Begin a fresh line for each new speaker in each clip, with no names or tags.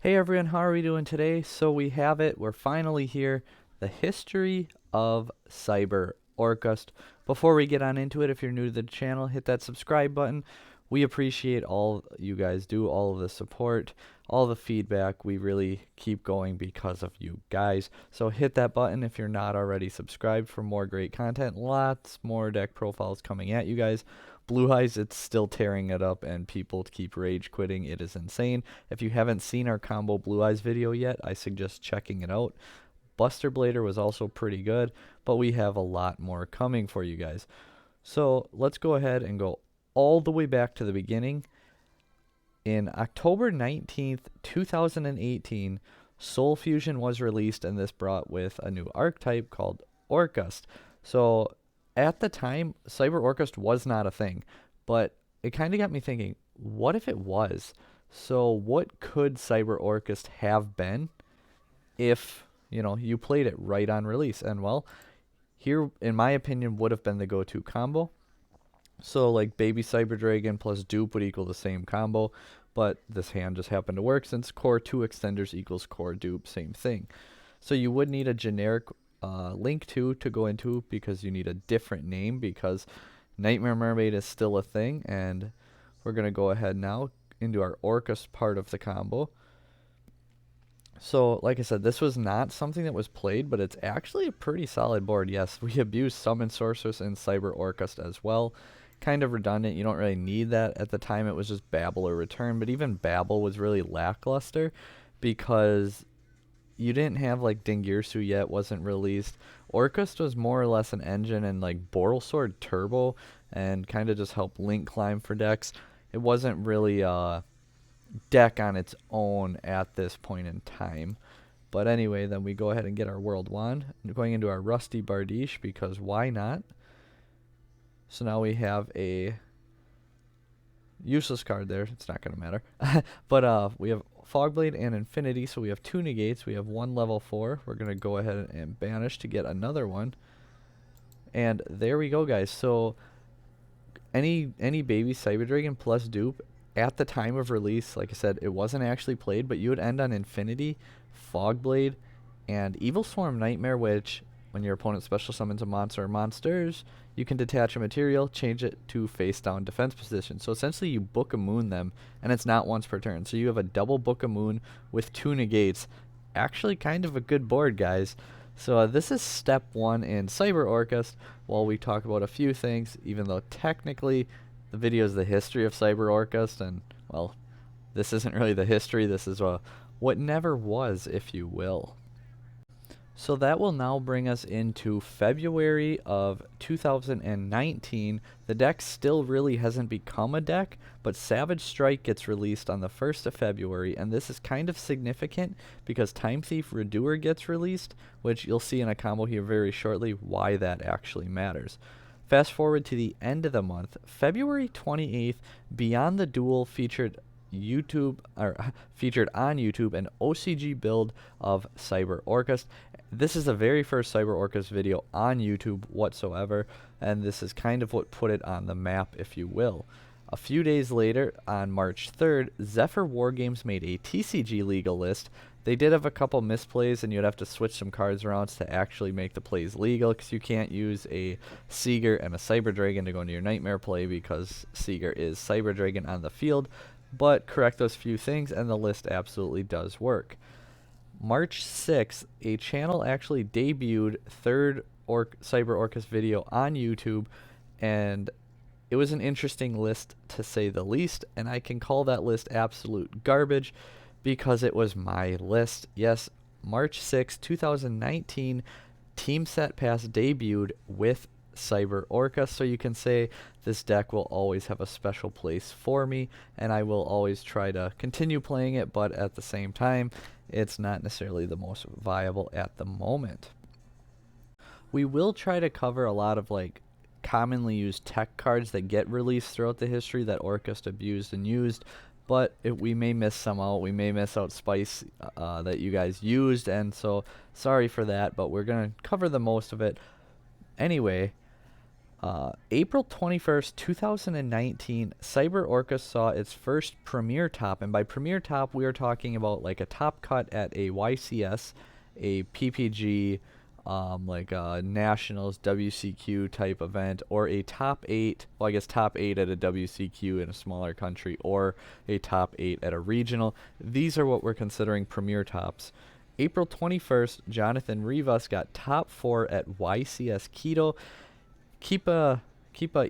Hey everyone, how are we doing today? So we have it, we're finally here, the history of Cyber Orcust. Before we get on into it, if you're new to the channel, hit that subscribe button. We appreciate all you guys do, all of the support, all the feedback. We really keep going because of you guys. So hit that button if you're not already subscribed for more great content. Lots more deck profiles coming at you guys. Blue Eyes, it's still tearing it up, and people keep rage quitting. It is insane. If you haven't seen our combo Blue Eyes video yet, I suggest checking it out. Buster Blader was also pretty good, but we have a lot more coming for you guys. So let's go ahead and go all the way back to the beginning. In October 19th, 2018, Soul Fusion was released, and this brought with a new archetype called Orcust. So at the time, Cyber Orcust was not a thing, but it kind of got me thinking, what if it was? So what could Cyber Orcust have been if, you played it right on release? And well, here, in my opinion, would have been the go-to combo. So like Baby Cyber Dragon plus dupe would equal the same combo, but this hand just happened to work since core 2 extenders equals core dupe, same thing. So you would need a generic link to go into, because you need a different name, because Nightmare Mermaid is still a thing. And we're going to go ahead now into our Orcust part of the combo. So like I said, this was not something that was played, but it's actually a pretty solid board. Yes, we abused Summon Sorceress in Cyber Orcust as well. Kind of redundant. You don't really need that. At the time, it was just Babel or Return, but even Babel was really lackluster because you didn't have like Dingirsu yet, wasn't released. Orcust was more or less an engine, and like Boral Sword Turbo, and kind of just helped link climb for decks. It wasn't really a deck on its own at this point in time. But anyway, then we go ahead and get our World Wand, going into our Rusty Bardiche, because why not? So now we have a useless card there. It's not going to matter. But we have Fogblade and Infinity, so we have 2 negates. We have 1 level 4. We're going to go ahead and banish to get another one. And there we go, guys. So any Baby Cyber Dragon plus dupe, at the time of release, like I said, it wasn't actually played, but you would end on Infinity, Fogblade, and Evil Swarm Nightmare, which, when your opponent special summons a monster or monsters, you can detach a material, change it to face down defense position. So essentially you Book a Moon them, and it's not once per turn. So you have a double Book a Moon with 2 negates. Actually kind of a good board, guys. So this is step 1 in Cyber Orcust, while we talk about a few things, even though technically the video is the history of Cyber Orcust, and, well, this isn't really the history, this is what never was, if you will. So that will now bring us into February of 2019. The deck still really hasn't become a deck, but Savage Strike gets released on the 1st of February, and this is kind of significant because Time Thief Redoer gets released, which you'll see in a combo here very shortly why that actually matters. Fast forward to the end of the month, February 28th, Beyond the Duel featured on YouTube an OCG build of Cyber Orcust. This is the very first Cyber Orcust video on YouTube whatsoever, and this is kind of what put it on the map, if you will. A few days later, on March 3rd, Zephyr Wargames made a TCG legal list. They did have a couple misplays, and you'd have to switch some cards around to actually make the plays legal, because you can't use a Seeger and a Cyber Dragon to go into your Nightmare play, because Seeger is Cyber Dragon on the field. But correct those few things, and the list absolutely does work. March 6th, a channel actually debuted third Cyber Orcust video on YouTube, and it was an interesting list to say the least, and I can call that list absolute garbage because it was my list. Yes, March 6, 2019, Team Set Pass debuted with Cyber Orcust, so you can say this deck will always have a special place for me, and I will always try to continue playing it, but at the same time, it's not necessarily the most viable at the moment. We will try to cover a lot of like commonly used tech cards that get released throughout the history that Orcust abused and used, but we may miss some out. We may miss out spice that you guys used, and so sorry for that, but we're going to cover the most of it. Anyway, April 21st, 2019, Cyber Orcust saw its first Premier Top, and by Premier Top, we are talking about like a top cut at a YCS, a PPG, like a Nationals WCQ type event, or a top 8, well, I guess top 8 at a WCQ in a smaller country, or a top 8 at a regional. These are what we're considering Premier Tops. April 21st, Jonathan Rivas got top 4 at YCS Quito. Keep a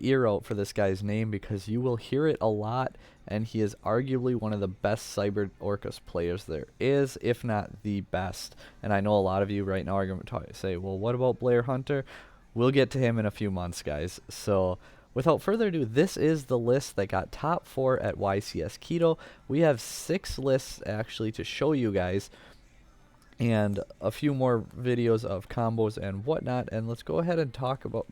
ear out for this guy's name because you will hear it a lot, and he is arguably one of the best Cyber Orcust players there is, if not the best. And I know a lot of you right now are going to say, well, what about Blair Hunter? We'll get to him in a few months, guys. So without further ado, this is the list that got top 4 at YCS Quito. We have 6 lists actually to show you guys, and a few more videos of combos and whatnot, and let's go ahead and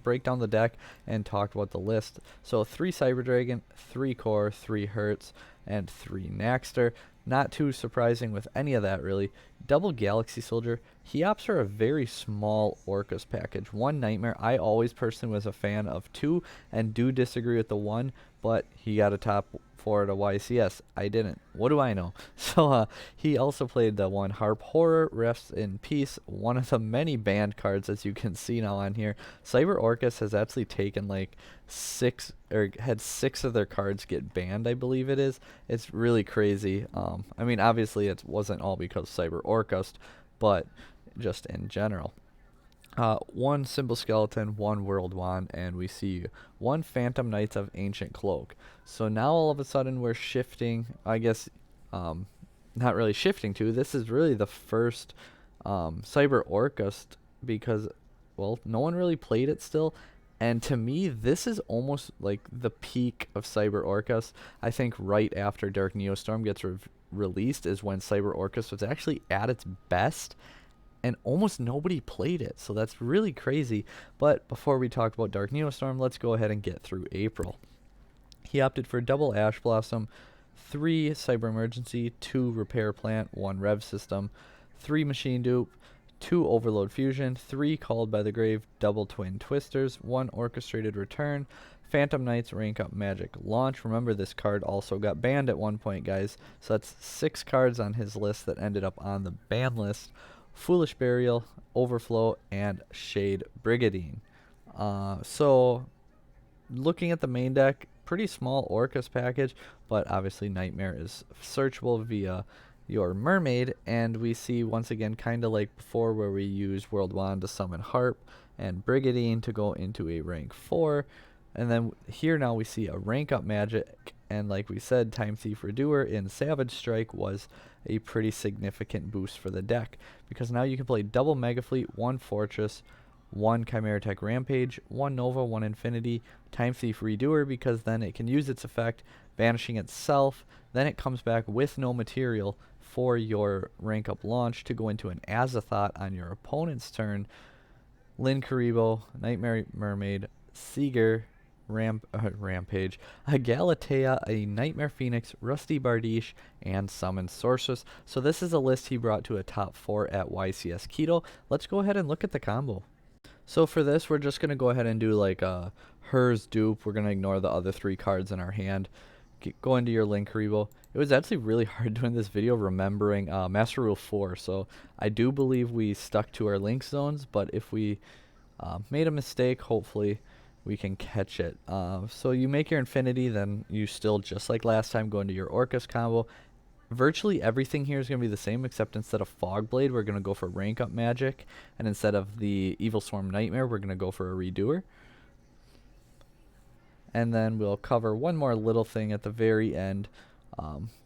break down the deck and talk about the list. So 3 Cyber Dragon, 3 Core, 3 Hertz, and 3 Naxter. Not too surprising with any of that really. Double Galaxy Soldier. He opts for a very small Orcust package. 1 Nightmare. I always personally was a fan of 2 and do disagree with the 1, but he got a top 4 at a YCS. I didn't. What do I know? So he also played the 1 Harp Horror, Rest in Peace, one of the many banned cards as you can see now on here. Cyber Orcust has actually taken like 6 or had 6 of their cards get banned, I believe it is. It's really crazy. I mean, obviously it wasn't all because of Cyber Orcust, but just in general. 1 Symbol Skeleton, 1 World Wand, and we see 1 Phantom Knights of Ancient Cloak. So now all of a sudden we're shifting, I guess, not really shifting to, this is really the first Cyber Orcust because, well, no one really played it still. And to me, this is almost like the peak of Cyber Orcust. I think right after Dark Neostorm gets released is when Cyber Orcust was actually at its best, and almost nobody played it, so that's really crazy. But before we talk about Dark Neostorm, let's go ahead and get through April. He opted for double Ash Blossom, 3 Cyber Emergency, 2 Repair Plant, 1 Rev System, 3 Machine Dupe, 2 Overload Fusion, 3 Called by the Grave, double Twin Twisters, 1 Orchestrated Return, Phantom Knights Rank Up Magic Launch. Remember, this card also got banned at one point, guys, so that's 6 cards on his list that ended up on the ban list. Foolish Burial, Overflow, and Shade Brigadine. So looking at the main deck, pretty small Orcust package, but obviously Nightmare is searchable via your Mermaid, and we see once again kind of like before where we use World Wand to summon Harp and Brigadine to go into a rank 4, and then here now we see a rank up magic, and like we said, Time Thief Redoer in Savage Strike was a pretty significant boost for the deck, because now you can play double Mega Fleet, 1 Fortress, 1 Chimera Tech Rampage, 1 Nova, 1 Infinity, Time Thief Redoer, because then it can use its effect, banishing itself, then it comes back with no material for your rank up launch to go into an Azathoth on your opponent's turn. Lin Karibo, Nightmare Mermaid, Seeger, Rampage, a Galatea, a Nightmare Phoenix, Rusty Bardiche, and Summon Sorceress. So this is a list he brought to a top 4 at YCS Quito. Let's go ahead and look at the combo. So for this, we're just going to go ahead and do like a Hers dupe. We're going to ignore the other 3 cards in our hand. Go into your Lin Karibo. It was actually really hard doing this video remembering Master Rule 4. So I do believe we stuck to our link zones, but if we made a mistake, hopefully we can catch it. So you make your Infinity, then you still, just like last time, go into your Orcust combo. Virtually everything here is going to be the same, except instead of Fogblade, we're going to go for Rank Up Magic, and instead of the Evil Swarm Nightmare, we're going to go for a Redoer. And then we'll cover one more little thing at the very end,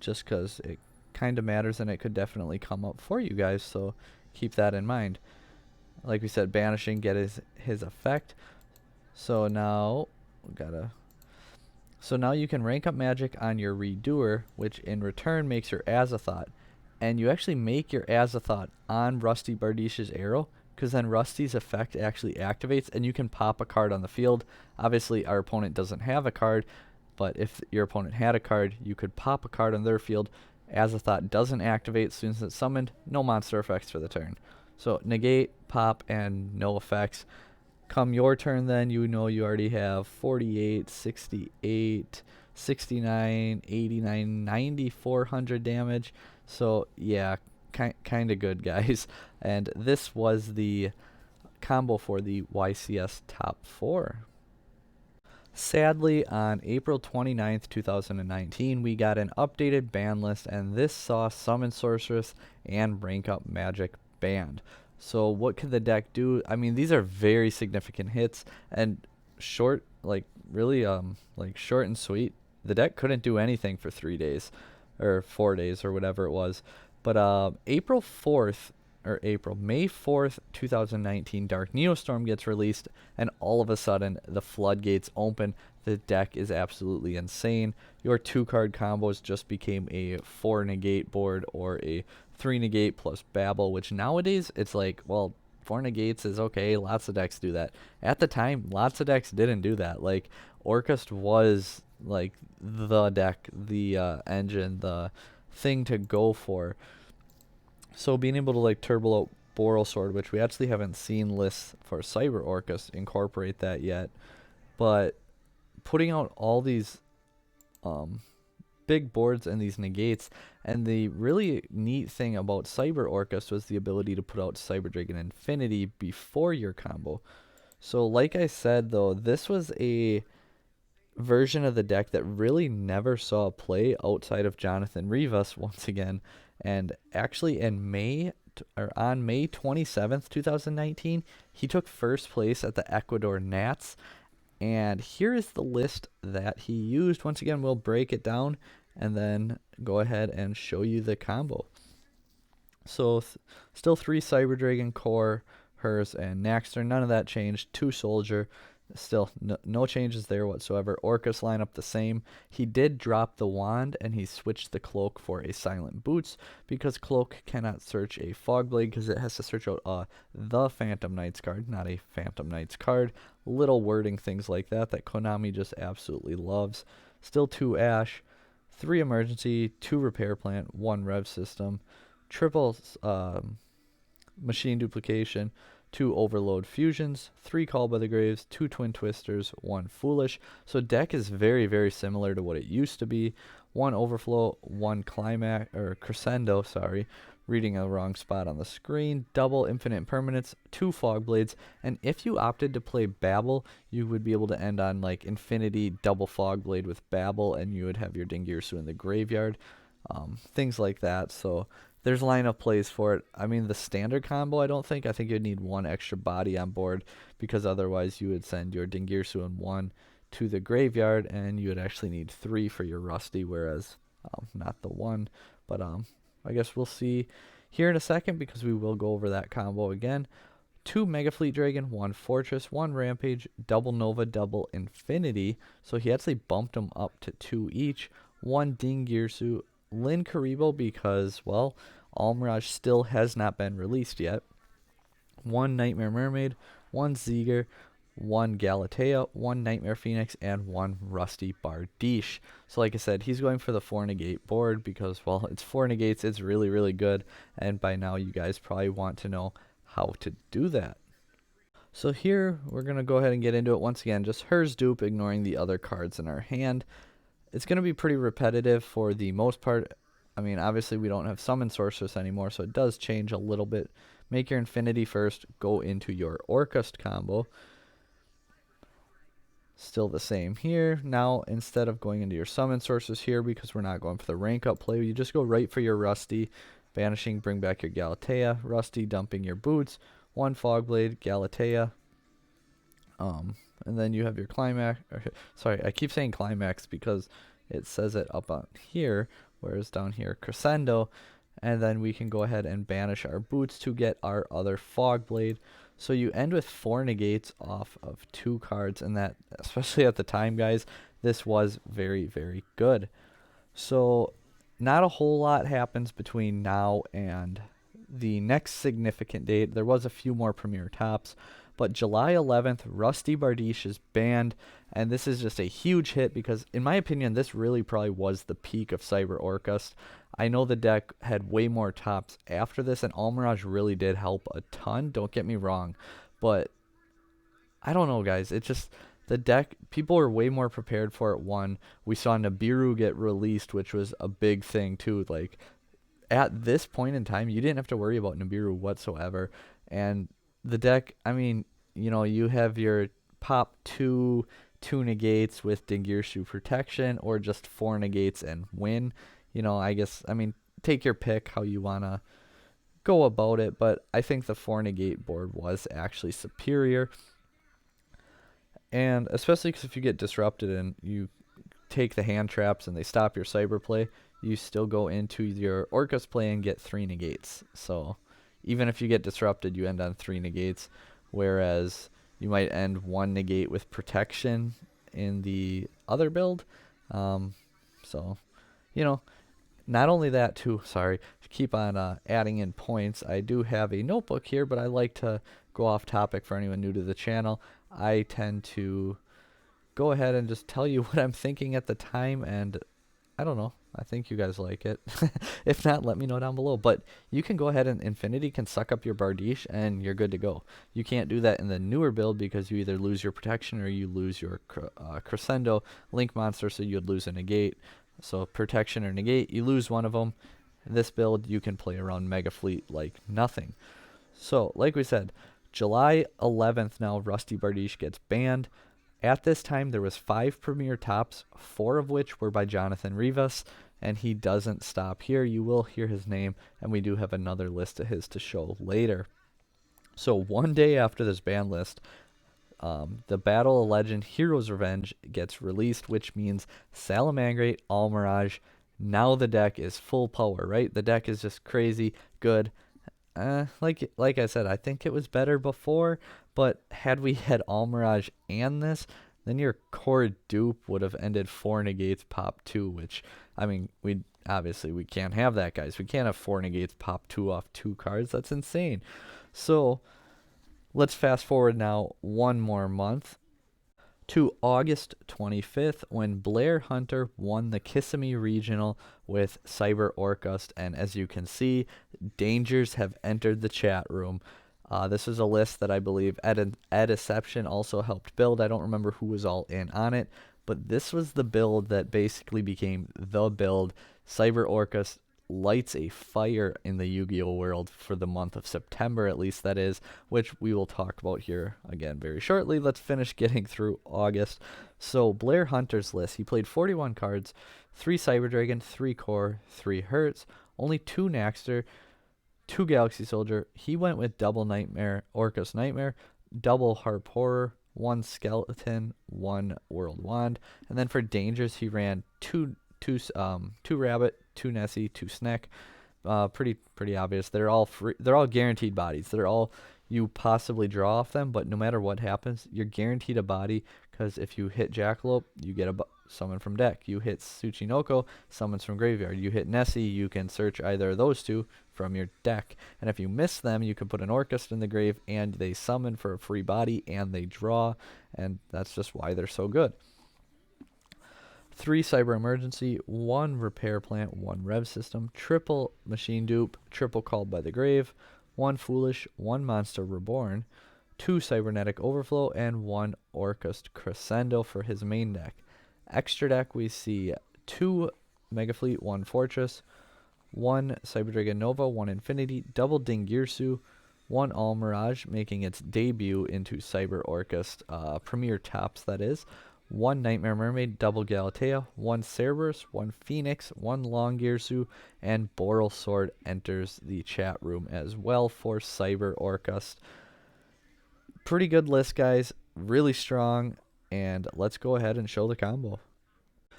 just because it kind of matters, and it could definitely come up for you guys, so keep that in mind. Like we said, banishing, get his effect. So now So now you can rank up magic on your Redoer, which in return makes your Azathoth. And you actually make your Azathoth on Rusty Bardiche's arrow, because then Rusty's effect actually activates, and you can pop a card on the field. Obviously, our opponent doesn't have a card, but if your opponent had a card, you could pop a card on their field. Azathoth doesn't activate as soon as it's summoned. No monster effects for the turn. So negate, pop, and no effects. Come your turn then, you know you already have 48, 68, 69, 89, 9400 damage. So yeah, kind of good, guys. And this was the combo for the YCS top 4. Sadly, on April 29th, 2019, we got an updated ban list, and this saw Summon Sorceress and Rank Up Magic banned. So what could the deck do? I mean, these are very significant hits, and short, like really, like short and sweet. The deck couldn't do anything for 3 days, or 4 days, or whatever it was. But May 4th, 2019, Dark Neostorm gets released, and all of a sudden the floodgates open. The deck is absolutely insane. Your 2-card combos just became a 4 negate board or a 3 negate plus Babel, which nowadays it's like, well, 4 negates is okay. Lots of decks do that. At the time, lots of decks didn't do that. Like, Orcust was like the deck, the engine, the thing to go for. So being able to like turbo out Boral Sword, which we actually haven't seen lists for Cyber Orcust incorporate that yet, but putting out all these big boards and these negates, and the really neat thing about Cyber Orcust was the ability to put out Cyber Dragon Infinity before your combo. So like I said though, this was a version of the deck that really never saw play outside of Jonathan Rivas once again. And actually on May 27th, 2019, he took first place at the Ecuador Nats. And here is the list that he used. Once again, we'll break it down and then go ahead and show you the combo. So still 3 Cyber Dragon Core, hers, and Naxter. None of that changed. 2 Soldier. Still no changes there whatsoever. Orcust line up the same. He did drop the wand and he switched the cloak for a Silent Boots because cloak cannot search a Fogblade because it has to search out the Phantom Knights card, not a Phantom Knights card. Little wording things like that Konami just absolutely loves. Still 2 Ash, 3 Emergency, 2 Repair Plant, 1 Rev System, triple Machine Duplication, 2 Overload Fusions, 3 Call by the Graves, 2 Twin Twisters, 1 Foolish. So deck is very, very similar to what it used to be. 1 Overflow, 1 Climax, or Crescendo, sorry. Reading a wrong spot on the screen. Double Infinite Permanents, 2 Fog Blades, and if you opted to play Babel, you would be able to end on like Infinity, double Fog Blade with Babel, and you would have your Dingirsu in the graveyard. Things like that. So there's lineup plays for it. I mean, the standard combo, I think you'd need 1 extra body on board because otherwise you would send your Dingirsu and 1 to the graveyard and you would actually need 3 for your Rusty, whereas not the 1. But I guess we'll see here in a second because we will go over that combo again. 2 Mega Fleet Dragon, 1 Fortress, 1 Rampage, double Nova, double Infinity. So he actually bumped them up to 2 each. 1 Dingirsu, Lin Karibo because, well, Almirage still has not been released yet. 1 Nightmare Mermaid, 1 Zeger, 1 Galatea, 1 Nightmare Phoenix, and 1 Rusty Bardiche. So like I said, he's going for the 4 negate board because, well, it's 4 negates, it's really, really good, and by now you guys probably want to know how to do that. So here, we're going to go ahead and get into it once again, just hers dupe, ignoring the other cards in our hand. It's going to be pretty repetitive for the most part. I mean, obviously we don't have Summon Sorceress anymore, so it does change a little bit. Make your Infinity first, go into your Orcust combo. Still the same here. Now, instead of going into your Summon Sorceress here, because we're not going for the rank up play, you just go right for your Rusty. Banishing, bring back your Galatea. Rusty, dumping your Boots. 1 Fogblade, Galatea. And then you have your Climax. Sorry, I keep saying Climax because it says it up on here, whereas down here, Crescendo. And then we can go ahead and banish our Boots to get our other Fogblade. So you end with 4 negates off of 2 cards, and that, especially at the time, guys, this was very, very good. So not a whole lot happens between now and the next significant date. There was a few more Premier Tops, but July 11th, Rusty Bardiche is banned, and this is just a huge hit because, in my opinion, this really probably was the peak of Cyber Orcust. I know the deck had way more tops after this, and Almirage really did help a ton, don't get me wrong, but I don't know, guys. It's just the deck. People are way more prepared for it. One, we saw Nibiru get released, which was a big thing too. Like at this point in time, you didn't have to worry about Nibiru whatsoever. And the deck, I mean, you have your pop two negates with Dingirsu protection, or just four negates and win. I guess, I mean, take your pick how you want to go about it, but I think the four negate board was actually superior. And especially because if you get disrupted and you take the hand traps and they stop your cyber play, you still go into your Orcust play and get three negates. So even if you get disrupted, you end on three negates, whereas you might end one negate with protection in the other build. So, you know, not only that too, sorry, to keep on adding in points, I do have a notebook here, but I like to go off topic for anyone new to the channel. I tend to go ahead and just tell you what I'm thinking at the time, and I don't know, I think you guys like it. If not, let me know down below. But you can go ahead and Infinity can suck up your Bardiche and you're good to go. You can't do that in the newer build because you either lose your protection or you lose your Crescendo Link Monster, so you'd lose a negate. So protection or negate, you lose one of them. In this build, you can play around Mega Fleet like nothing. So, like we said, July 11th now, Rusty Bardiche gets banned. At this time, there was 5 Premier Tops, 4 of which were by Jonathan Rivas, and he doesn't stop here. You will hear his name, and we do have another list of his to show later. So one day after this ban list, the Battle of Legend Hero's Revenge gets released, which means Salamangreat, Almirage. Now the deck is full power, right? The deck is just crazy good. Like I said, I think it was better before, but had we had Almirage and this, then your core dupe would have ended 4 negates pop 2, which, I mean, we can't have that, guys. We can't have 4 negates pop 2 off 2 cards. That's insane. So let's fast forward now one more month to August 25th, when Blair Hunter won the Kissimmee Regional with Cyber Orcust. And as you can see, dangers have entered the chat room. This is a list that I believe Ediception also helped build. I don't remember who was all in on it, but this was the build that basically became the build. Cyber Orcust lights a fire in the Yu-Gi-Oh world for the month of September, at least that is, which we will talk about here again very shortly. Let's finish getting through August. So Blair Hunter's list, he played 41 cards, 3 Cyber Dragon, 3 Core, 3 Hertz, only 2 Naxter, 2 Galaxy Soldier. He went with double Nightmare, Orcust Nightmare, double Harp Horror, 1 Skeleton, 1 World Wand, and then for dangers he ran two Rabbit, 2 Nessie, 2 Snack. Pretty obvious. They're all free. They're all guaranteed bodies. They're all, you possibly draw off them, but no matter what happens, you're guaranteed a body, because if you hit Jackalope, you get a summon from deck. You hit Tsuchinoko, summons from graveyard. You hit Nessie, you can search either of those 2 from your deck. And if you miss them, you can put an Orcust in the grave, and they summon for a free body, and they draw, and that's just why they're so good. 3 Cyber Emergency, 1 Repair Plant, 1 Rev System, triple Machine Dupe, triple Called by the Grave, 1 Foolish, 1 Monster Reborn, 2 Cybernetic Overflow, and 1 Orcust Crescendo for his main deck. Extra deck, we see 2 Mega Fleet, 1 Fortress, 1 Cyber Dragon Nova, 1 Infinity, double Dingirsu, 1 Almirage, making its debut into Cyber Orcust Premier Tops, that is. 1 Nightmare Mermaid, double Galatea, 1 Cerberus, 1 Phoenix, 1 Longirsu, and Boral Sword enters the chat room as well for Cyber Orcust. Pretty good list, guys. Really strong. And let's go ahead and show the combo.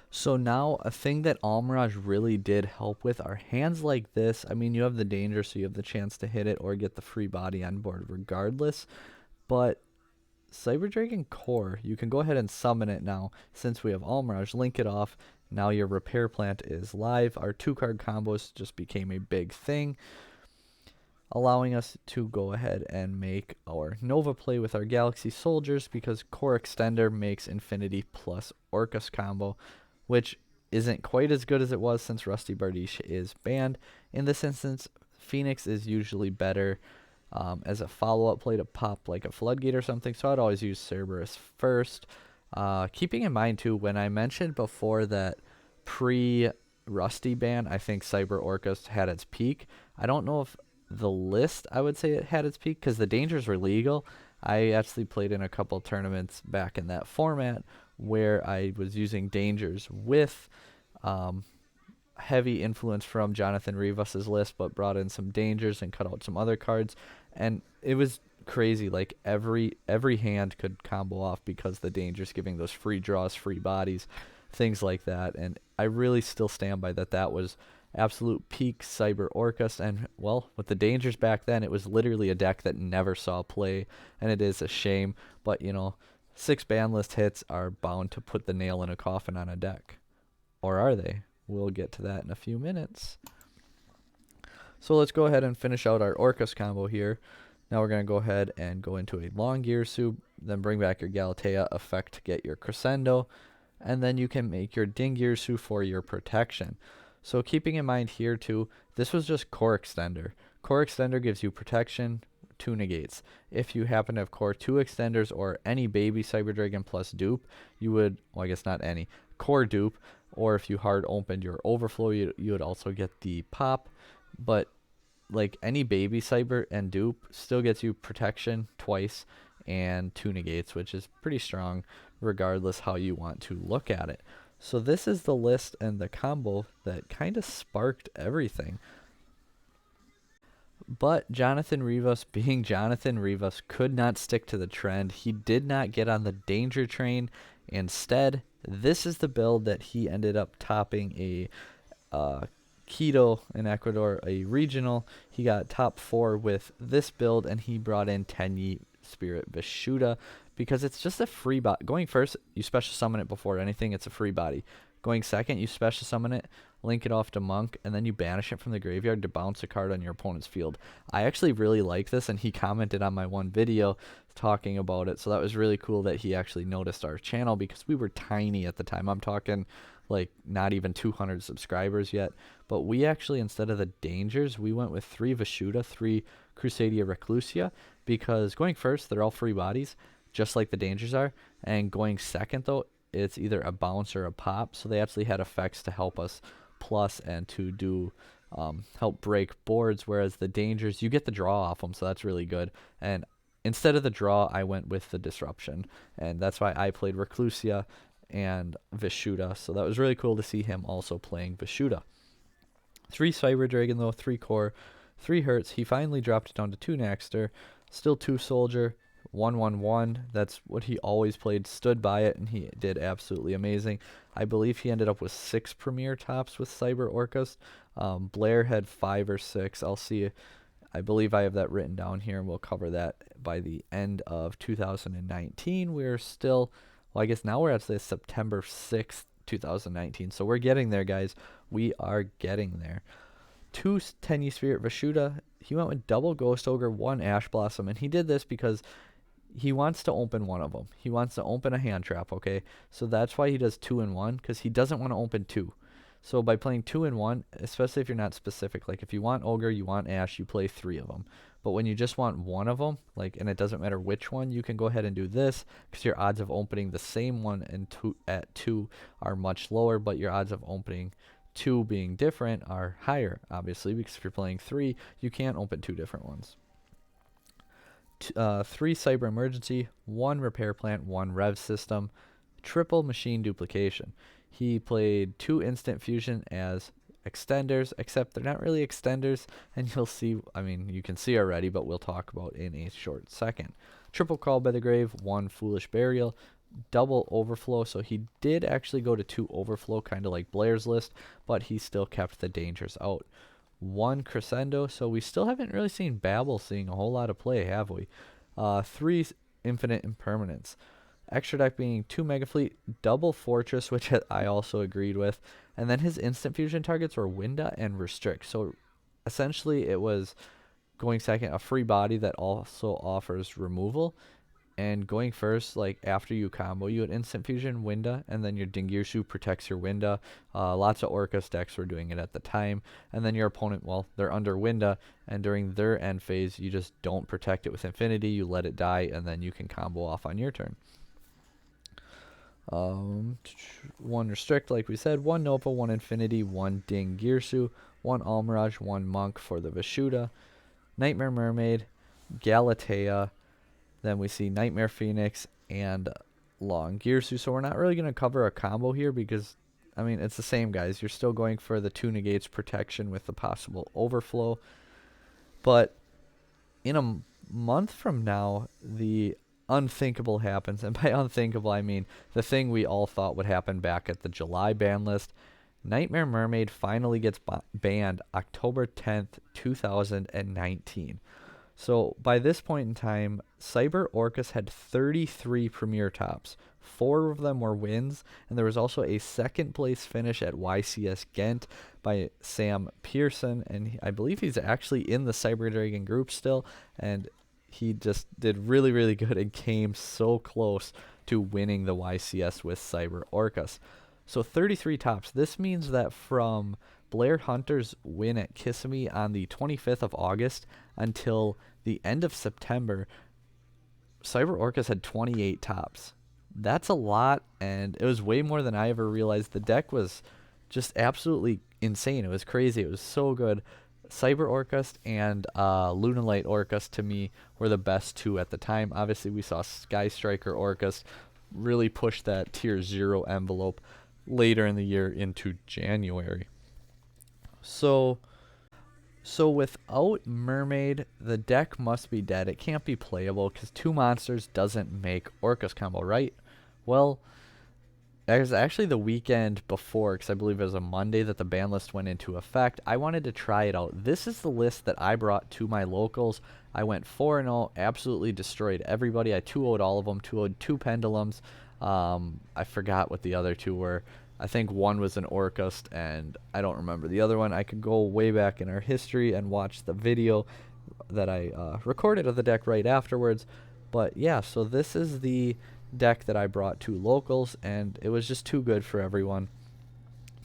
So now, a thing that Almirage really did help with are hands like this. I mean, you have the danger, so you have the chance to hit it or get the free body on board regardless. But Cyber Dragon Core, you can go ahead and summon it now. Since we have Almirage, link it off. Now your Repair Plant is live. Our 2-card combos just became a big thing, allowing us to go ahead and make our Nova play with our Galaxy Soldiers, because Core Extender makes Infinity plus Orcust combo, which isn't quite as good as it was since Rusty Bardiche is banned. In this instance, Phoenix is usually better. as a follow-up play to pop like a floodgate or something. So I'd always use Cerberus first. Keeping in mind too, when I mentioned before that pre-Rusty ban, I think Cyber Orcust had its peak. I don't know if the list, I would say it had its peak because the dangers were legal. I actually played in a couple tournaments back in that format where I was using dangers with heavy influence from Jonathan Rivas's list, but brought in some dangers and cut out some other cards, and it was crazy. Like every hand could combo off because the dangers giving those free draws, free bodies, things like that. And I really still stand by that. That was absolute peak Cyber Orcust, and well, with the dangers back then, it was literally a deck that never saw play, and it is a shame. But you know, 6 ban list hits are bound to put the nail in a coffin on a deck, or are they? We'll get to that in a few minutes. So let's go ahead and finish out our Orcust combo here. Now we're going to go ahead and go into a long Girsu, then bring back your Galatea effect to get your Crescendo, and then you can make your Ding Girsu for your protection. So keeping in mind here too, this was just Core Extender. Core Extender gives you protection, 2 negates. If you happen to have Core 2 extenders or any baby Cyber Dragon plus dupe, you would, well I guess not any, Core dupe, or if you hard opened your overflow, you would also get the pop. But like any baby cyber and dupe still gets you protection twice and 2 negates, which is pretty strong regardless how you want to look at it. So this is the list and the combo that kind of sparked everything. But Jonathan Rivas, being Jonathan Rivas, could not stick to the trend. He did not get on the danger train. Instead, this is the build that he ended up topping a Quito in Ecuador, a regional. He got top 4 with this build, and he brought in Tenyi Spirit Vishuddha because it's just a free body. Going first, you special summon it before anything, it's a free body. Going second, you special summon it, link it off to Monk, and then you banish it from the graveyard to bounce a card on your opponent's field. I actually really like this, and he commented on my one video talking about it, so that was really cool that he actually noticed our channel because we were tiny at the time. I'm talking like not even 200 subscribers yet, but we actually, instead of the dangers, we went with 3 Vishuddha, 3 Crusadia Reclusia, because going first, they're all free bodies, just like the dangers are, and going second though, it's either a bounce or a pop, so they actually had effects to help us plus and to do help break boards, whereas the dangers, you get the draw off them, so that's really good. And instead of the draw, I went with the disruption, and that's why I played Reclusia and Vishuddha, so that was really cool to see him also playing Vishuddha. 3 Cyber Dragon though, 3 core, 3 hurts. He finally dropped it down to 2 Naxter, still 2 Soldier, 1/1/1. That's what he always played, stood by it, and he did absolutely amazing. I believe he ended up with 6 Premier tops with Cyber Orcust. Blair had 5 or 6. I'll see. I believe I have that written down here, and we'll cover that by the end of 2019. We're still, well, I guess now we're at September 6th, 2019. So we're getting there, guys. We are getting there. 2 Tenyi Spirit Vishuddha. He went with double Ghost Ogre, 1 Ash Blossom, and he did this because he wants to open one of them. He wants to open a hand trap, okay? So that's why he does 2 in 1, because he doesn't want to open 2. So by playing 2 in 1, especially if you're not specific, like if you want Ogre, you want Ash, you play 3 of them. But when you just want one of them, like, and it doesn't matter which one, you can go ahead and do this, because your odds of opening the same one at 2 are much lower, but your odds of opening 2 being different are higher, obviously, because if you're playing 3, you can't open 2 different ones. 3 Cyber Emergency, 1 Repair Plant, 1 Rev System, triple Machine Duplication. He played 2 Instant Fusion as extenders, except they're not really extenders, and you'll see, I mean, you can see already, but we'll talk about in a short second. Triple Call by the Grave, 1 Foolish Burial, double Overflow, so he did actually go to 2 Overflow, kind of like Blair's list, but he still kept the dangers out. 1 Crescendo, so we still haven't really seen Babel seeing a whole lot of play, have we? 3 Infinite Impermanence. Extra deck being 2 Mega Fleet, double Fortress, which I also agreed with, and then his instant fusion targets were Winda and Restrict. So essentially it was going second, a free body that also offers removal, and going first, like after you combo, you had instant fusion Winda, and then your Dingirsu protects your Winda. Lots of Orcust decks were doing it at the time, and then your opponent, well, they're under Winda, and during their end phase, you just don't protect it with Infinity. You let it die, and then you can combo off on your turn. One restrict, like we said, one Nova, one Infinity, one Dingirsu, one Almirage, one Monk for the Vishuda, Nightmare Mermaid, Galatea. Then we see Nightmare Phoenix and Long Girsu. So we're not really going to cover a combo here because, I mean, it's the same, guys. You're still going for the 2 negates protection with the possible overflow. But in a month from now, the unthinkable happens. And by unthinkable, I mean the thing we all thought would happen back at the July ban list. Nightmare Mermaid finally gets banned October 10th, 2019. So by this point in time, Cyber Orcust had 33 premier tops. 4 of them were wins, and there was also a second place finish at YCS Ghent by Sam Pearson, and I believe he's actually in the Cyber Dragon group still, and he just did really, really good and came so close to winning the YCS with Cyber Orcust. So 33 tops. This means that from Blair Hunter's win at Kissimmee on the 25th of August until the end of September, Cyber Orcust had 28 tops. That's a lot, and it was way more than I ever realized. The deck was just absolutely insane. It was crazy. It was so good. Cyber Orcust and Lunalight Orcust, to me, were the best 2 at the time. Obviously, we saw Sky Striker Orcust really push that tier 0 envelope later in the year into January. So without Mermaid, the deck must be dead. It can't be playable because 2 monsters doesn't make Orcust combo, right? Well, it was actually the weekend before, because I believe it was a Monday that the ban list went into effect. I wanted to try it out. This is the list that I brought to my locals. I went 4-0, absolutely destroyed everybody. I 2-0'd all of them, 2-0'd 2 Pendulums. I forgot what the other 2 were. I think one was an Orcust, and I don't remember the other one. I could go way back in our history and watch the video that I recorded of the deck right afterwards. But yeah, so this is the deck that I brought to locals, and it was just too good for everyone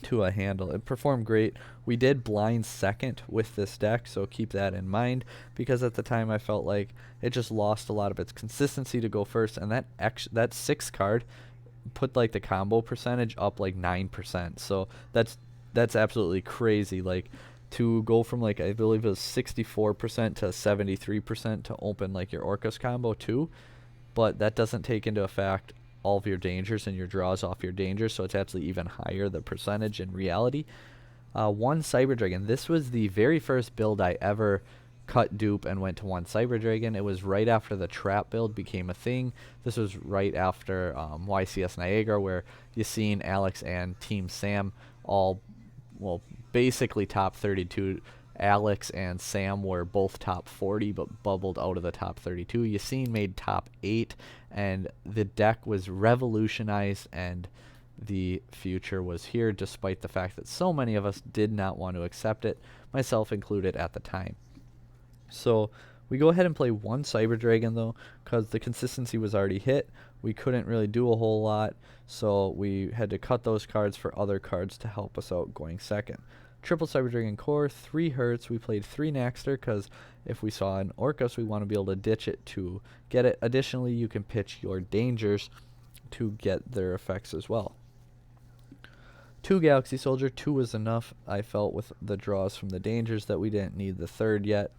to handle. It performed great. We did blind second with this deck, so keep that in mind, because at the time I felt like it just lost a lot of its consistency to go first, and that 6 card put like the combo percentage up like 9%. So that's absolutely crazy. Like to go from like I believe it was 64% to 73% to open like your Orcust combo too, but that doesn't take into effect all of your dangers and your draws off your dangers, so it's actually even higher the percentage in reality. 1 Cyber Dragon. This was the very first build I ever cut dupe and went to 1 Cyber Dragon. It was right after the trap build became a thing. This was right after YCS Niagara, where you seen Alex and Team Sam all, well, basically top 32. Alex and Sam were both top 40, but bubbled out of the top 32. Yassine made top 8, and the deck was revolutionized, and the future was here, despite the fact that so many of us did not want to accept it, myself included at the time. So we go ahead and play 1 Cyber Dragon, though, because the consistency was already hit. We couldn't really do a whole lot, so we had to cut those cards for other cards to help us out going second. Triple Cyber Dragon Core, 3 Hertz. We played 3 Naxter because if we saw an Orcust, we want to be able to ditch it to get it. Additionally, you can pitch your dangers to get their effects as well. 2 Galaxy Soldier. 2 was enough, I felt, with the draws from the dangers, that we didn't need the 3rd yet.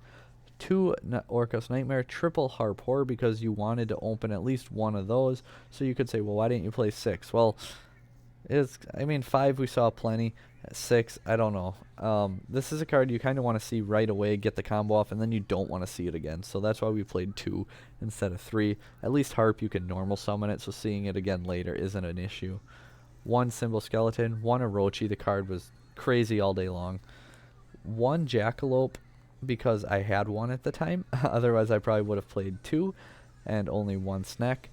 2 Orcust Nightmare. Triple Harp Horror because you wanted to open at least one of those. So you could say, well, why didn't you play 6? Well, 5 we saw plenty. 6, I don't know. This is a card you kind of want to see right away, get the combo off, and then you don't want to see it again. So that's why we played 2 instead of 3. At least Harp, you can normal summon it, so seeing it again later isn't an issue. 1 Symbol Skeleton, 1 Orochi. The card was crazy all day long. 1 Jackalope because I had 1 at the time. Otherwise, I probably would have played 2 and only 1 Sneck.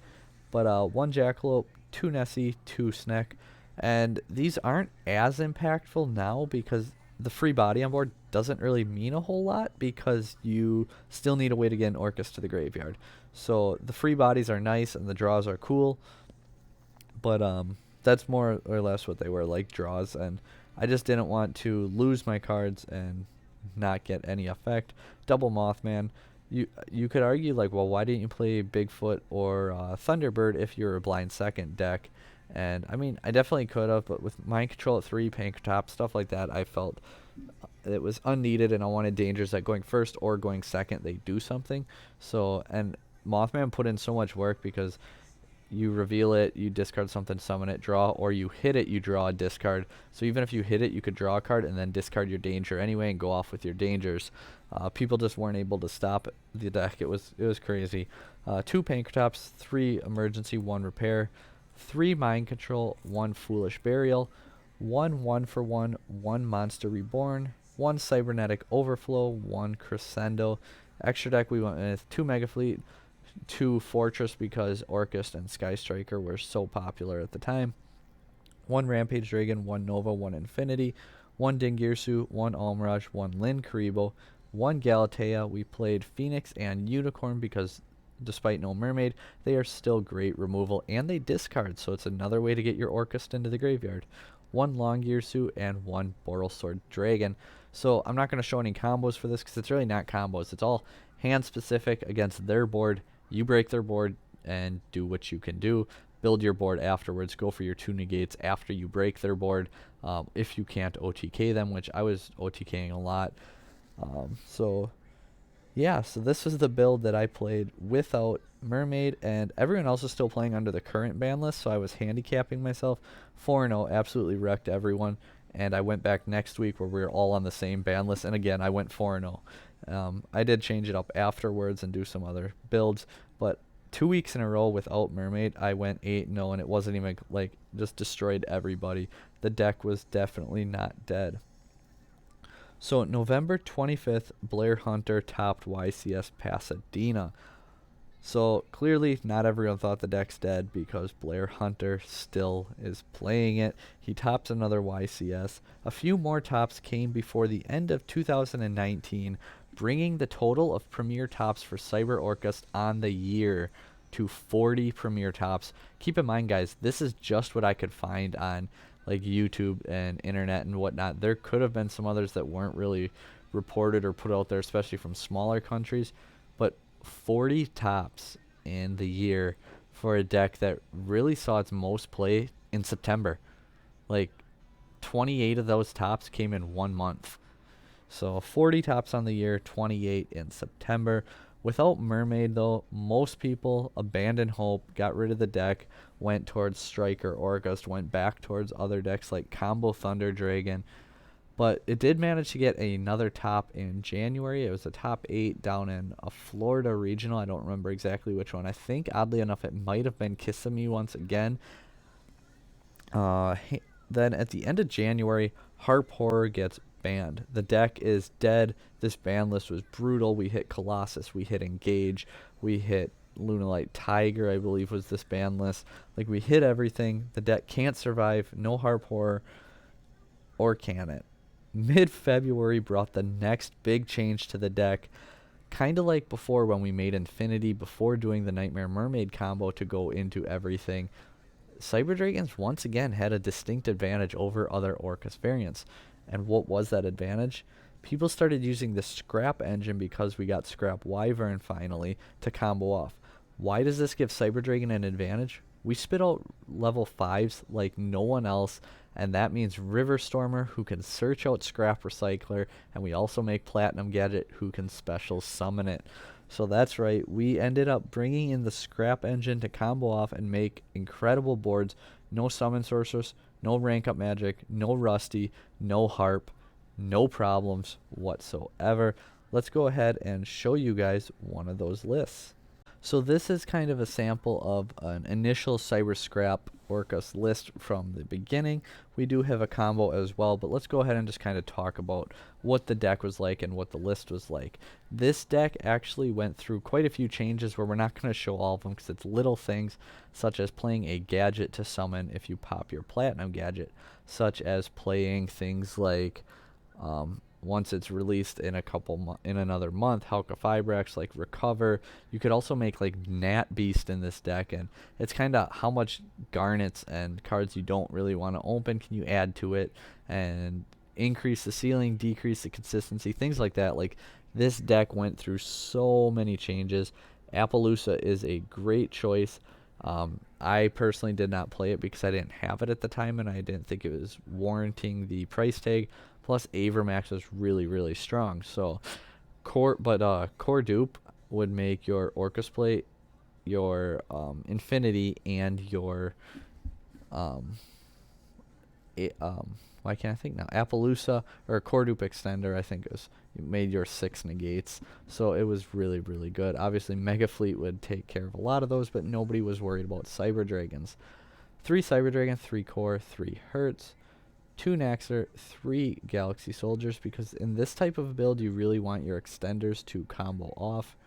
But 1 Jackalope, 2 Nessie, 2 Sneck. And these aren't as impactful now because the free body on board doesn't really mean a whole lot because you still need a way to get an Orcust to the graveyard. So the free bodies are nice and the draws are cool, but that's more or less what they were, like draws, and I just didn't want to lose my cards and not get any effect. Double Mothman. You could argue like, well, why didn't you play Bigfoot or Thunderbird if you're a blind second deck? And I mean, I definitely could have, but with mind control at 3, pink top, stuff like that, I felt it was unneeded, and I wanted dangers that going first or going second, they do something. So, and Mothman put in so much work because you reveal it, you discard something, summon it, draw, or you hit it, you draw a discard. So even if you hit it, you could draw a card and then discard your danger anyway and go off with your dangers. People just weren't able to stop the deck. It was crazy. 2 Pankratops, 3 emergency, 1 repair, 3 mind control, 1 foolish burial, 1 1-for-1, 1 monster reborn, 1 cybernetic overflow, 1 crescendo. Extra deck we went with 2 mega fleet, 2 Fortress because Orcust and Sky Striker were so popular at the time, 1 Rampage Dragon, 1 Nova, 1 Infinity, 1 Dingirsu, 1 Almirage, 1 Lin Karibo, 1 Galatea. We played Phoenix and Unicorn because despite no Mermaid, they are still great removal and they discard, so it's another way to get your Orcust into the graveyard. 1 Longirsu and 1 Borrelsword Dragon. So I'm not going to show any combos for this because it's really not combos. It's all hand specific against their board. You break their board and do what you can do. Build your board afterwards. Go for your 2 negates after you break their board. If you can't OTK them, which I was OTKing a lot. So this was the build that I played without Mermaid, and everyone else is still playing under the current ban list, so I was handicapping myself. 4-0, absolutely wrecked everyone, and I went back next week where we were all on the same ban list, and again, I went 4-0. I did change it up afterwards and do some other builds, but 2 weeks in a row without Mermaid, I went 8-0, and it wasn't even, like, just destroyed everybody. The deck was definitely not dead. So November 25th, Blair Hunter topped YCS Pasadena. So clearly not everyone thought the deck's dead because Blair Hunter still is playing it. He tops another YCS. A few more tops came before the end of 2019, bringing the total of premier tops for Cyber Orcust on the year to 40 premier tops. Keep in mind, guys, this is just what I could find on like YouTube and internet and whatnot. There could have been some others that weren't really reported or put out there, especially from smaller countries, but 40 tops in the year for a deck that really saw its most play in September. Like 28 of those tops came in 1 month. So 40 tops on the year, 28 in September. Without Mermaid, though, most people abandoned hope, got rid of the deck, went towards Striker Orcust, went back towards other decks like Combo Thunder Dragon. But it did manage to get another top in January. It was a top 8 down in a Florida regional. I don't remember exactly which one. I think, oddly enough, it might have been Kissimmee once again. Then at the end of January, Harp Horror gets banned. The deck is dead. This ban list was brutal. We hit Colossus. We hit Engage. We hit Lunalight Tiger, I believe, was this ban list. Like, we hit everything. The deck can't survive. No Harp Horror. Or can it? Mid-February brought the next big change to the deck. Kind of like before when we made Infinity before doing the Nightmare Mermaid combo to go into everything. Cyber Dragons once again had a distinct advantage over other Orcust variants. And what was that advantage? People started using the Scrap engine because we got Scrap Wyvern finally to combo off. Why does this give Cyber Dragon an advantage? We spit out level 5s like no one else, and that means River Stormer, who can search out Scrap Recycler, and we also make Platinum Gadget, who can special summon it. So that's right, we ended up bringing in the Scrap engine to combo off and make incredible boards. No Summon Sorceress, no Rank Up Magic, no Rusty, no Harp, no problems whatsoever. Let's go ahead and show you guys one of those lists. So this is kind of a sample of an initial Cyber Scrap Orcust list from the beginning. We do have a combo as well, but let's go ahead and just kind of talk about what the deck was like and what the list was like. This deck actually went through quite a few changes where we're not going to show all of them because it's little things such as playing a gadget to summon if you pop your Platinum Gadget, such as playing things like Once it's released in in another month, Halka Fibrax, like Recover. You could also make like Nat Beast in this deck, and it's kind of how much garnets and cards you don't really want to open can you add to it, and increase the ceiling, decrease the consistency, things like that. Like, this deck went through so many changes. Appaloosa is a great choice. I personally did not play it because I didn't have it at the time, and I didn't think it was warranting the price tag. Plus, Avermax was really, really strong. So, core dupe would make your Orcust plate, your Infinity, and your um, why can't I think now? Appaloosa, or core dupe extender, I think made your 6 negates. So it was really, really good. Obviously, Mega Fleet would take care of a lot of those, but nobody was worried about Cyber Dragons. 3 Cyber Dragon, 3 core, 3 Hertz, 2 Naxxer, 3 Galaxy Soldiers, because in this type of build, you really want your extenders to combo off.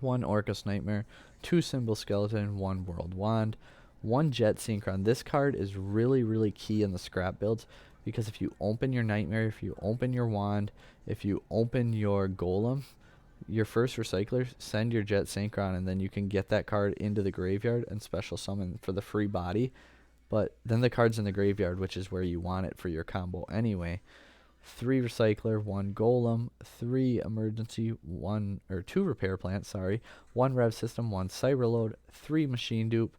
1 Orcust Nightmare, 2 Symbol Skeleton, 1 World Wand, 1 Jet Synchron. This card is really, really key in the scrap builds, because if you open your Nightmare, if you open your Wand, if you open your Golem, your first recycler, send your Jet Synchron, and then you can get that card into the graveyard and special summon for the free body. But then the card's in the graveyard, which is where you want it for your combo anyway. 3 Recycler, 1 Golem, 3 Emergency, 2 Repair Plant, 1 Rev System, 1 Cyberload, 3 Machine Dupe,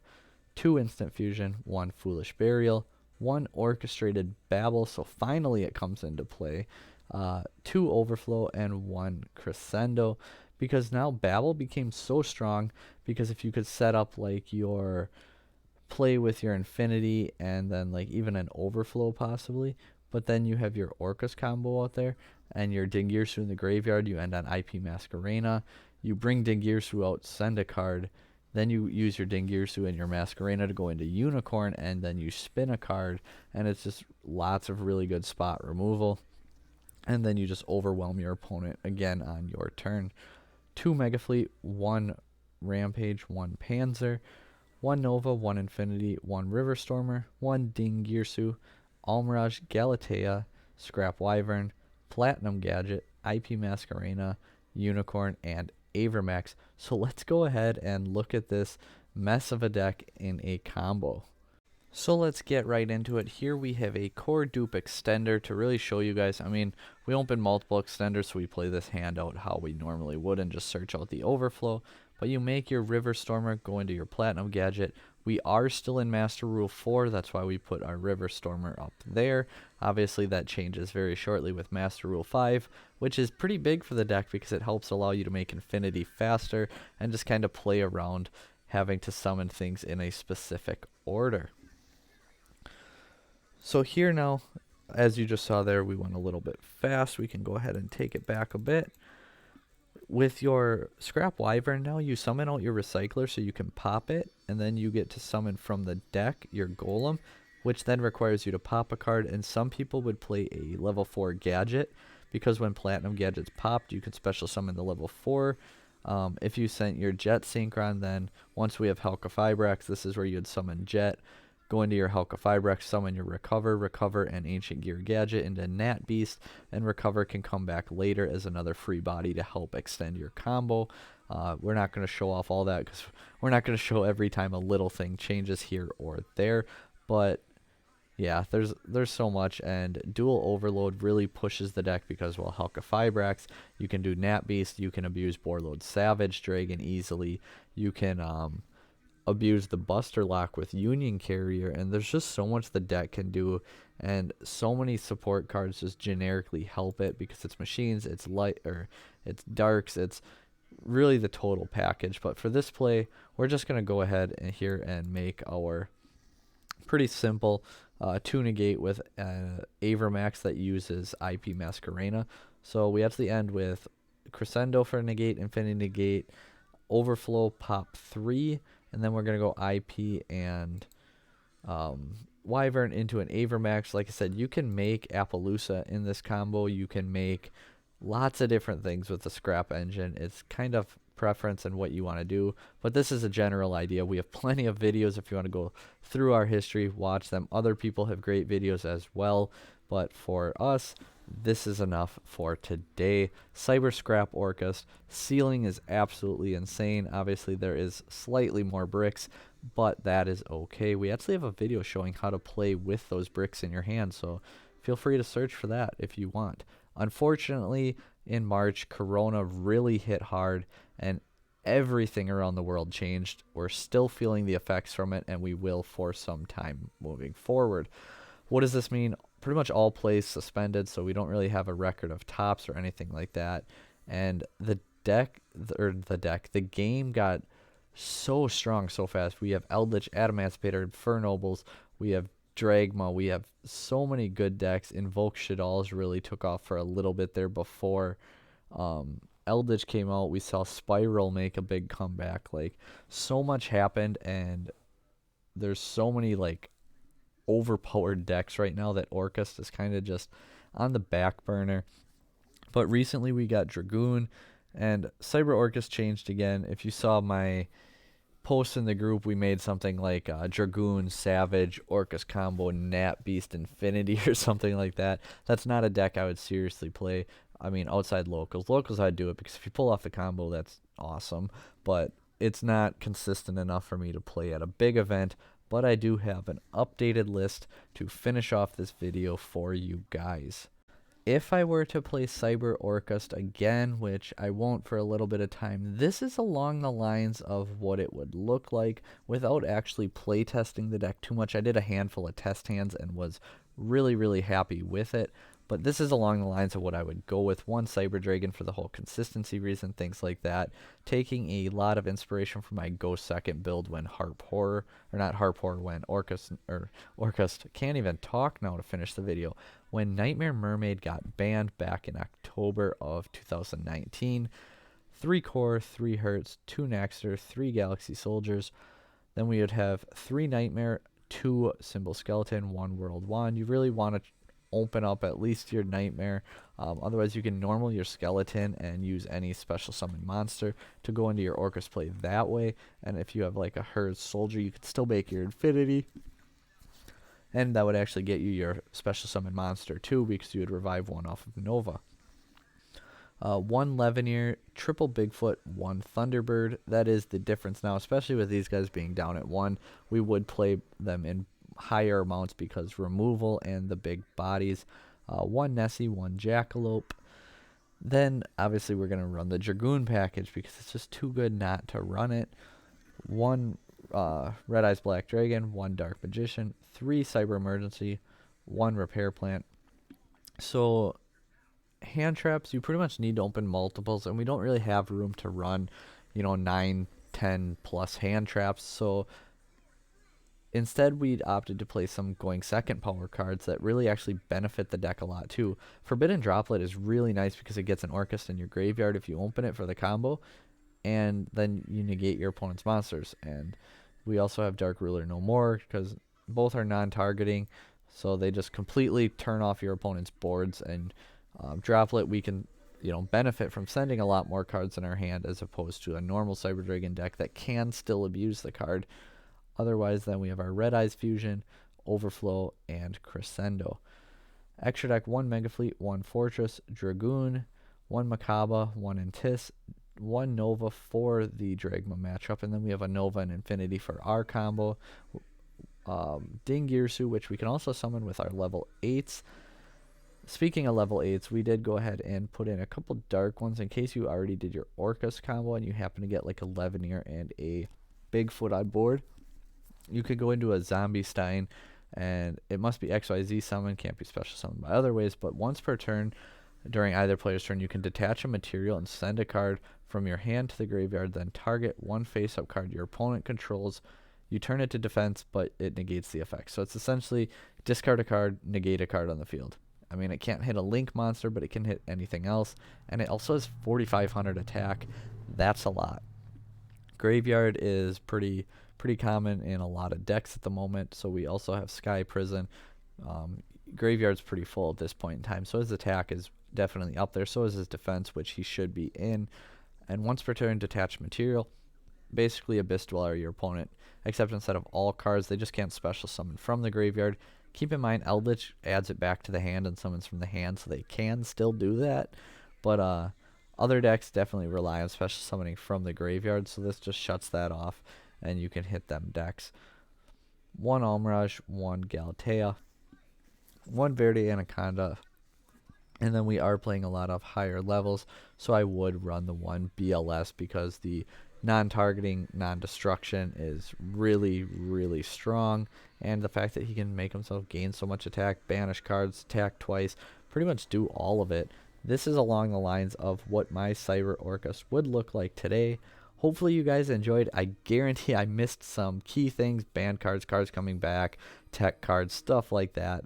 2 Instant Fusion, 1 Foolish Burial, 1 Orchestrated Babble, so finally it comes into play, 2 Overflow, and 1 Crescendo, because now Babble became so strong, because if you could set up like your play with your Infinity and then like even an Overflow possibly, but then you have your Orcust combo out there and your Dingirsu in the graveyard, you end on IP Masquerena, you bring Dingirsu out, send a card, then you use your Dingirsu and your Masquerena to go into Unicorn, and then you spin a card, and it's just lots of really good spot removal, and then you just overwhelm your opponent again on your turn. 2 Mega Fleet, 1 Rampage, 1 Panzer, 1 Nova, 1 Infinity, 1 River Stormer, 1 Dingirsu, Almirage, Galatea, Scrap Wyvern, Platinum Gadget, IP Masquerena, Unicorn, and Avermax. So let's go ahead and look at this mess of a deck in a combo. So let's get right into it. Here we have a core dupe extender to really show you guys. I mean, we open multiple extenders, so we play this hand out how we normally would and just search out the overflow. But you make your River Stormer, go into your Platinum Gadget. We are still in Master Rule 4, that's why we put our River Stormer up there. Obviously that changes very shortly with Master Rule 5, which is pretty big for the deck because it helps allow you to make Infinity faster and just kind of play around having to summon things in a specific order. So here now, as you just saw there, we went a little bit fast. We can go ahead and take it back a bit. With your Scrap Wyvern now, you summon out your Recycler so you can pop it, and then you get to summon from the deck your Golem, which then requires you to pop a card, and some people would play a level 4 Gadget, because when Platinum Gadget's popped, you can special summon the level 4. If you sent your Jet Synchron, then once we have Halka Fibrax, this is where you'd summon Jet. Go into your Halka Fibrax, summon your Recover, and Ancient Gear Gadget into Nat Beast, and Recover can come back later as another free body to help extend your combo. We're not going to show off all that because we're not going to show every time a little thing changes here or there, but yeah, there's so much, and Dual Overload really pushes the deck because, well, Halka Fibrax, you can do Nat Beast, you can abuse Boarload Savage Dragon easily, you can abuse the Buster Lock with Union Carrier, and there's just so much the deck can do, and so many support cards just generically help it because it's machines, it's light, or it's darks, it's really the total package. But for this play, we're just going to go ahead and here and make our pretty simple 2 negate with Avermax that uses IP Masquerena. So we actually end with Crescendo for negate, Infinity negate, Overflow, pop 3, and then we're going to go IP and Wyvern into an Avermax. Like I said, you can make Appaloosa in this combo. You can make lots of different things with the scrap engine. It's kind of preference and what you want to do, but this is a general idea. We have plenty of videos if you want to go through our history, watch them. Other people have great videos as well, but for us, this is enough for today. Cyber Scrap Orcust. Ceiling is absolutely insane. Obviously, there is slightly more bricks, but that is okay. We actually have a video showing how to play with those bricks in your hand, so feel free to search for that if you want. Unfortunately, in March, Corona really hit hard, and everything around the world changed. We're still feeling the effects from it, and we will for some time moving forward. What does this mean? Pretty much all plays suspended, so we don't really have a record of tops or anything like that. And the game got so strong so fast. We have Eldritch, Adamantipator, Infernobles, we have Dragma, we have so many good decks. Invoke Shadalls really took off for a little bit there before Eldritch came out. We saw Spiral make a big comeback. Like, so much happened, and there's so many like overpowered decks right now that Orcust is kind of just on the back burner. But recently we got Dragoon, and Cyber Orcust changed again. If you saw my post in the group, we made something like Dragoon, Savage, Orcust combo, Nat Beast Infinity or something like that. That's not a deck I would seriously play. I mean, outside locals. Locals I'd do it because if you pull off the combo, that's awesome. But it's not consistent enough for me to play at a big event. But I do have an updated list to finish off this video for you guys. If I were to play Cyber Orcust again, which I won't for a little bit of time, this is along the lines of what it would look like without actually playtesting the deck too much. I did a handful of test hands and was really happy with it. But this is along the lines of what I would go with. One Cyber Dragon for the whole consistency reason, things like that. Taking a lot of inspiration from my Go Second build when when Orcust can't even talk now to finish the video. When Nightmare Mermaid got banned back in October of 2019. 3 core, 3 Hertz, 2 Naxter, 3 Galaxy Soldiers. Then we would have 3 Nightmare, 2 Symbol Skeleton, 1 World Wand. You really want to open up at least your Nightmare. Otherwise, you can normal your Skeleton and use any special summon monster to go into your Orcust play that way. And if you have like a Herd Soldier, you could still make your Infinity. And that would actually get you your special summon monster too, because you would revive one off of Nova. 1 Levenier, triple Bigfoot, 1 Thunderbird. That is the difference now, especially with these guys being down at 1. We would play them in higher amounts because removal and the big bodies. 1 Nessie, 1 Jackalope. Then obviously we're going to run the Dragoon package because it's just too good not to run it. 1 Red Eyes Black Dragon, 1 Dark Magician, 3 Cyber Emergency, 1 Repair Plant. So hand traps, you pretty much need to open multiples, and we don't really have room to run 9, 10 plus hand traps. So instead, we'd opted to play some going second power cards that really actually benefit the deck a lot too. Forbidden Droplet is really nice because it gets an Orcust in your graveyard if you open it for the combo, and then you negate your opponent's monsters. And we also have Dark Ruler No More because both are non-targeting, so they just completely turn off your opponent's boards. And Droplet, we can benefit from sending a lot more cards in our hand as opposed to a normal Cyber Dragon deck that can still abuse the card. Otherwise, then we have our Red Eyes Fusion, Overflow, and Crescendo. Extra deck, 1 Megafleet, 1 Fortress, Dragoon, 1 Makaba, 1 Intis, 1 Nova for the Dragma matchup, and then we have a Nova and Infinity for our combo. Dingirsu, which we can also summon with our level 8s. Speaking of level 8s, we did go ahead and put in a couple dark ones in case you already did your Orcust combo and you happen to get like a Levenier and a Bigfoot on board. You could go into a Zombie Stein, and it must be XYZ summon, can't be special summoned by other ways, but once per turn, during either player's turn, you can detach a material and send a card from your hand to the graveyard, then target 1 face-up card your opponent controls. You turn it to defense, but it negates the effect. So it's essentially discard a card, negate a card on the field. I mean, it can't hit a Link monster, but it can hit anything else, and it also has 4,500 attack. That's a lot. Graveyard is pretty common in a lot of decks at the moment, so we also have Sky Prison. Graveyard's pretty full at this point in time, so his attack is definitely up there, so is his defense, which he should be in. And once per turn, detach material, basically Abyss Dweller your opponent, except instead of all cards, they just can't special summon from the graveyard. Keep in mind, Eldritch adds it back to the hand and summons from the hand, so they can still do that. But other decks definitely rely on special summoning from the graveyard, so this just shuts that off, and you can hit them decks. 1 Almirage, 1 Galatea, 1 Verde Anaconda, and then we are playing a lot of higher levels, so I would run the 1 BLS because the non-targeting, non-destruction is really, really strong, and the fact that he can make himself gain so much attack, banish cards, attack twice, pretty much do all of it. This is along the lines of what my Cyber Orcust would look like today. Hopefully you guys enjoyed. I guarantee I missed some key things, banned cards, cards coming back, tech cards, stuff like that.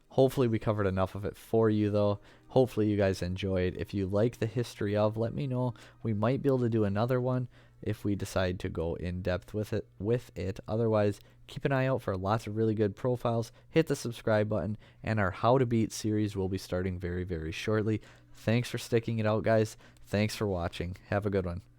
Hopefully we covered enough of it for you though. Hopefully you guys enjoyed. If you like the history of, let me know. We might be able to do another one if we decide to go in depth with it. Otherwise, keep an eye out for lots of really good profiles. Hit the subscribe button, and our How to Beat series will be starting very, very shortly. Thanks for sticking it out, guys. Thanks for watching. Have a good one.